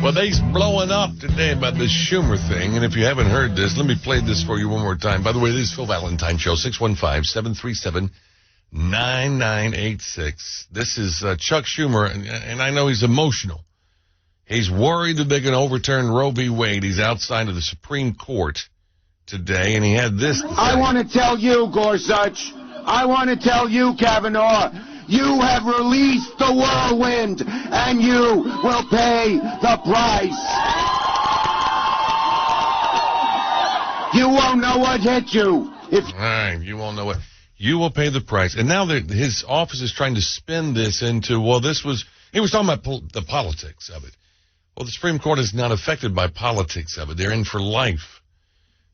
Well, they's blowing up today about this Schumer thing, and if you haven't heard this, let me play this for you one more time. By the way, this is Phil Valentine Show, 615-737-9986. This is Chuck Schumer, and I know he's emotional. He's worried that they can overturn Roe v. Wade. He's outside of the Supreme Court today, and he had this to say. I want to tell you, Gorsuch, I want to tell you, Kavanaugh, you have released the whirlwind, and you will pay the price. You won't know what hit you. All right, you won't know what. You will pay the price. And now his office is trying to spin this into, well, he was talking about the politics of it. Well, the Supreme Court is not affected by politics of it. They're in for life.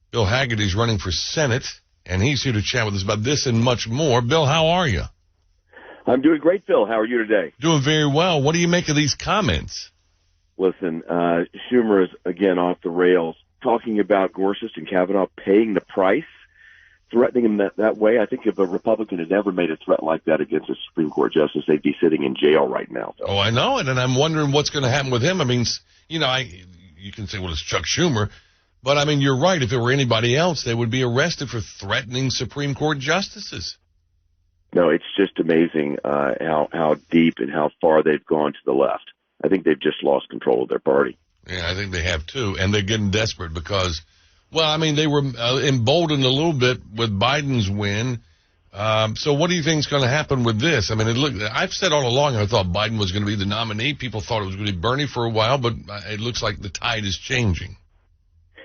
Bill Hagerty's running for Senate, and he's here to chat with us about this and much more. Bill, how are you? I'm doing great, Phil. How are you today? Doing very well. What do you make of these comments? Listen, Schumer is, again, off the rails, talking about Gorsuch and Kavanaugh paying the price, threatening him that way. I think if a Republican had ever made a threat like that against a Supreme Court justice, they'd be sitting in jail right now. So. Oh, I know it, and I'm wondering what's going to happen with him. I mean, you can say, well, it's Chuck Schumer, but, I mean, you're right. If it were anybody else, they would be arrested for threatening Supreme Court justices. No, it's just amazing how deep and how far they've gone to the left. I think they've just lost control of their party. Yeah, I think they have too, and they're getting desperate because, well, I mean, they were emboldened a little bit with Biden's win. So what do you think is going to happen with this? I mean, I've said all along I thought Biden was going to be the nominee. People thought it was going to be Bernie for a while, but it looks like the tide is changing.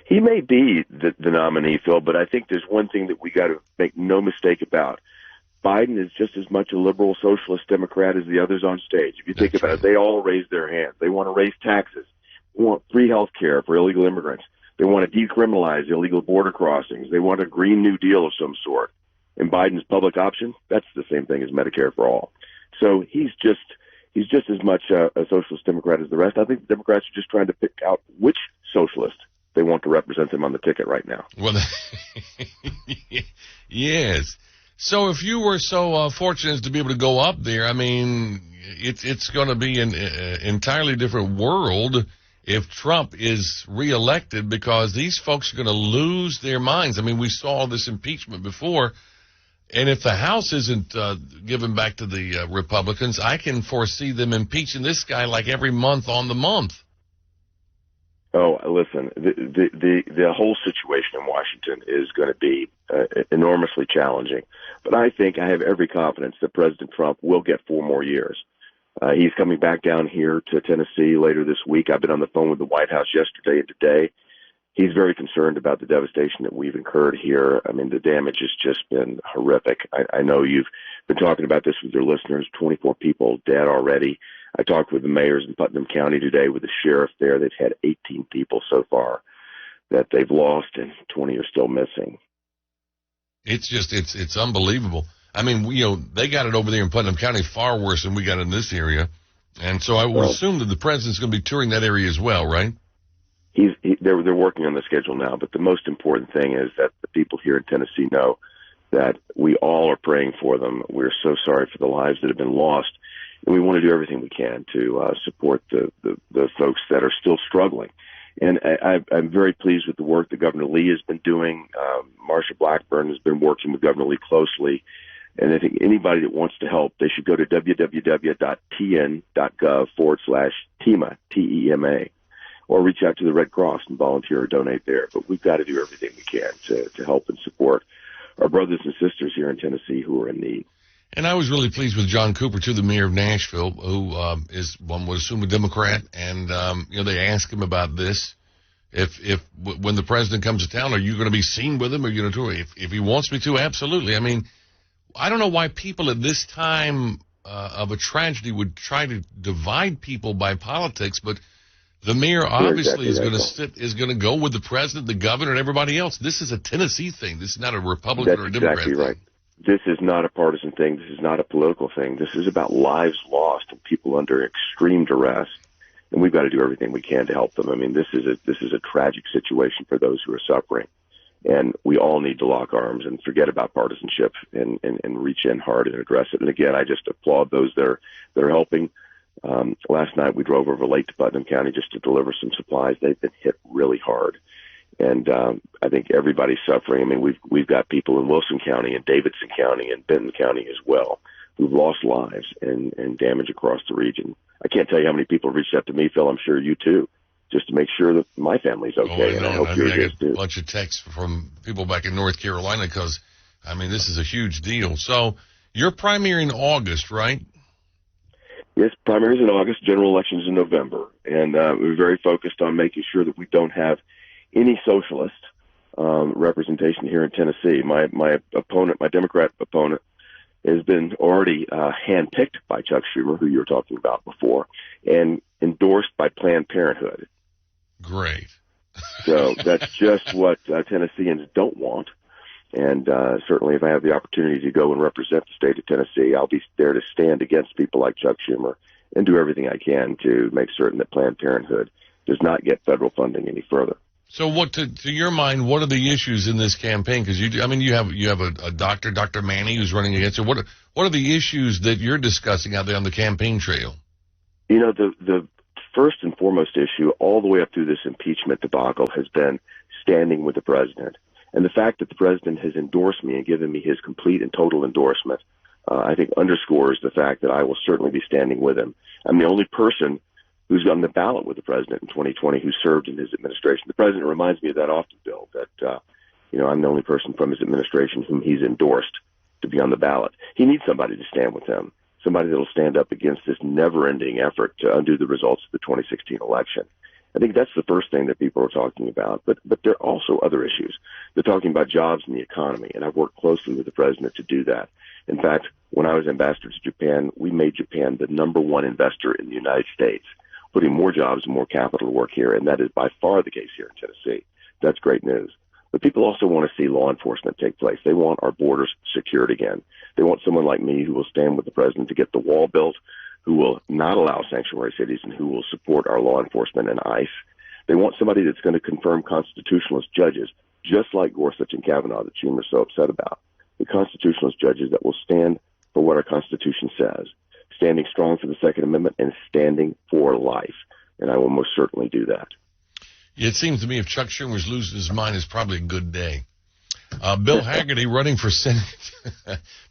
He may be the nominee, Phil, but I think there's one thing that we got to make no mistake about. Biden is just as much a liberal socialist Democrat as the others on stage. If you think about it, they all raise their hands. They want to raise taxes. They want free health care for illegal immigrants. They want to decriminalize illegal border crossings. They want a Green New Deal of some sort. And Biden's public option, that's the same thing as Medicare for all. So he's just as much a socialist Democrat as the rest. I think the Democrats are just trying to pick out which socialist they want to represent them on the ticket right now. Well, yes. So if you were so fortunate as to be able to go up there, I mean, it's going to be an entirely different world if Trump is reelected, because these folks are going to lose their minds. I mean, we saw this impeachment before, and if the House isn't given back to the Republicans, I can foresee them impeaching this guy like every month on the month. Oh, listen, the whole situation in Washington is going to be enormously challenging. But I think I have every confidence that President Trump will get 4 more years. He's coming back down here to Tennessee later this week. I've been on the phone with the White House yesterday and today. He's very concerned about the devastation that we've incurred here. I mean, the damage has just been horrific. I know you've been talking about this with your listeners, 24 people dead already. I talked with the mayors in Putnam County today with the sheriff there. They've had 18 people so far that they've lost, and 20 are still missing. It's just, it's unbelievable. I mean, they got it over there in Putnam County far worse than we got in this area. And so I would assume that the president's going to be touring that area as well, right? They're working on the schedule now, but the most important thing is that the people here in Tennessee know that we all are praying for them. We're so sorry for the lives that have been lost, and we want to do everything we can to support the folks that are still struggling. And I'm very pleased with the work that Governor Lee has been doing. Marsha Blackburn has been working with Governor Lee closely. And I think anybody that wants to help, they should go to www.tn.gov/TEMA, TEMA, or reach out to the Red Cross and volunteer or donate there. But we've got to do everything we can to help and support our brothers and sisters here in Tennessee who are in need. And I was really pleased with John Cooper, too, the mayor of Nashville, who is, one would assume, a Democrat. And, they asked him about this. When the president comes to town, are you going to be seen with him? Or are you going to tour? If he wants me to, absolutely. I mean, I don't know why people at this time of a tragedy would try to divide people by politics, but the mayor obviously is going to go with the president, the governor, and everybody else. This is a Tennessee thing. This is not a Republican or a Democrat thing. That's exactly right. This is not a partisan thing. This is not a political thing. This is about lives lost and people under extreme duress, and we've got to do everything we can to help them. I mean, this is a tragic situation for those who are suffering, and we all need to lock arms and forget about partisanship and reach in hard and address it. And again, I just applaud those that are helping. Last night we drove over late to Putnam County just to deliver some supplies. They've been hit really hard. And I think everybody's suffering. I mean, we've got people in Wilson County and Davidson County and Benton County as well who've lost lives and damage across the region. I can't tell you how many people have reached out to me, Phil. I'm sure you too, just to make sure that my family's okay. And I hope yours is too. I get a bunch of texts from people back in North Carolina because, I mean, this is a huge deal. So you're primary in August, right? Yes, primaries in August, general elections in November. And we're very focused on making sure that we don't have any socialist representation here in Tennessee. My opponent, my Democrat opponent, has been already handpicked by Chuck Schumer, who you were talking about before, and endorsed by Planned Parenthood. Great. So that's just what Tennesseans don't want. And certainly if I have the opportunity to go and represent the state of Tennessee, I'll be there to stand against people like Chuck Schumer and do everything I can to make certain that Planned Parenthood does not get federal funding any further. So what, to your mind, what are the issues in this campaign? Because you have a doctor, Dr. Manny, who's running against it. What are the issues that you're discussing out there on the campaign trail? You know, the first and foremost issue all the way up through this impeachment debacle has been standing with the president. And the fact that the president has endorsed me and given me his complete and total endorsement, I think underscores the fact that I will certainly be standing with him. I'm the only person who's on the ballot with the president in 2020 who served in his administration. The president reminds me of that often, Bill, that, I'm the only person from his administration whom he's endorsed to be on the ballot. He needs somebody to stand with him, somebody that will stand up against this never-ending effort to undo the results of the 2016 election. I think that's the first thing that people are talking about, but there are also other issues. They're talking about jobs and the economy, and I've worked closely with the president to do that. In fact, when I was ambassador to Japan, we made Japan the number one investor in the United States, putting more jobs and more capital to work here, and that is by far the case here in Tennessee. That's great news. But people also want to see law enforcement take place. They want our borders secured again. They want someone like me who will stand with the president to get the wall built, who will not allow sanctuary cities, and who will support our law enforcement and ICE. They want somebody that's going to confirm constitutionalist judges, just like Gorsuch and Kavanaugh that Schumer's so upset about. The constitutionalist judges that will stand for what our Constitution says, standing strong for the Second Amendment and standing for life. And I will most certainly do that. It seems to me if Chuck Schumer's losing his mind, it's probably a good day. Bill Hagerty running for Senate.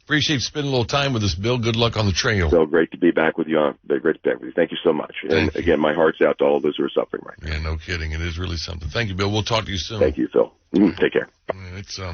Appreciate spending a little time with us, Bill. Good luck on the trail. So great to be back with you. Great to be back with you. Thank you so much. And again, my heart's out to all those who are suffering right now. Yeah, no kidding. It is really something. Thank you, Bill. We'll talk to you soon. Thank you, Phil. Take care. It's